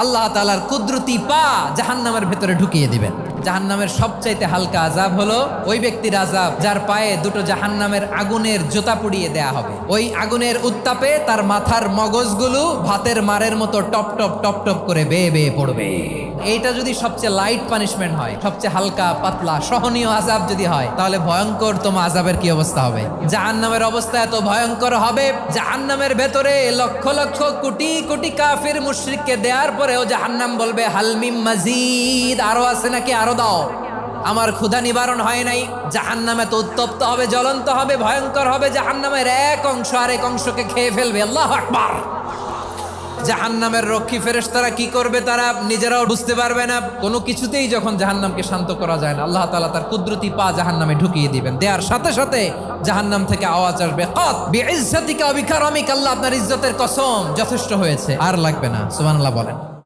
আল্লাহ তাআলার কুদরতি পা জাহান্নামের ভেতরে ঢুকিয়ে দিবেন। জাহান্নামের সবচাইতে হালকা আযাব হলো ওই ব্যক্তির আযাব যার পায়ে দুটো জাহান্নামের আগুনের জুতা পুড়িয়ে দেয়া হবে। ওই আগুনের উত্তাপে তার মাথার মগজগুলো ভাতের মারের মতো টপ টপ টপ টপ করে বেয়ে বেয়ে পড়বে। এইটা যদি সবচেয়ে লাইট পানিশমেন্ট হয়, সবচেয়ে হালকা পাতলা সহনীয় আযাব যদি হয়, তাহলে ভয়ঙ্কর তোমার আযাবের কি অবস্থা হবে? জাহান্নামের অবস্থা এত ভয়ঙ্কর হবে, জাহান্নামের ভেতরে লক্ষ লক্ষ কোটি কোটি কাফির মুশরিককে দেওয়ার পরেও জাহান্নাম বলবে হালমিম মাজিদ, আরো আছে নাকি, আরো দাও, আমার ক্ষুধা নিবারণ হয় নাই। জাহান্নামে তো উত্তপ্ত হবে, জ্বলন্ত হবে, ভয়ঙ্কর হবে। জাহান্নামের এক অংশ আরেক অংশকে খেয়ে ফেলবে। আল্লাহু আকবার। জাহান্নামের রক্ষী ফেরেশতারা কি করবে তারা নিজেরাও বুঝতে পারবে না। কোনো কিছুতেই যখন জাহান্নামকে শান্ত করা যায় না, আল্লাহ তাআলা তার কুদরতি পা জাহান্নামে ঢুকিয়ে দিবেন। দেওয়ার সাথে সাথে জাহান্নাম থেকে আওয়াজ আসবে, কাত বিইজ্জাতিকা ওয়া বিকারামিকা, আল্লাহ আপনার ইজ্জতের কসম, যথেষ্ট হয়েছে, আর লাগবে না। সুবহানাল্লাহ বলেন।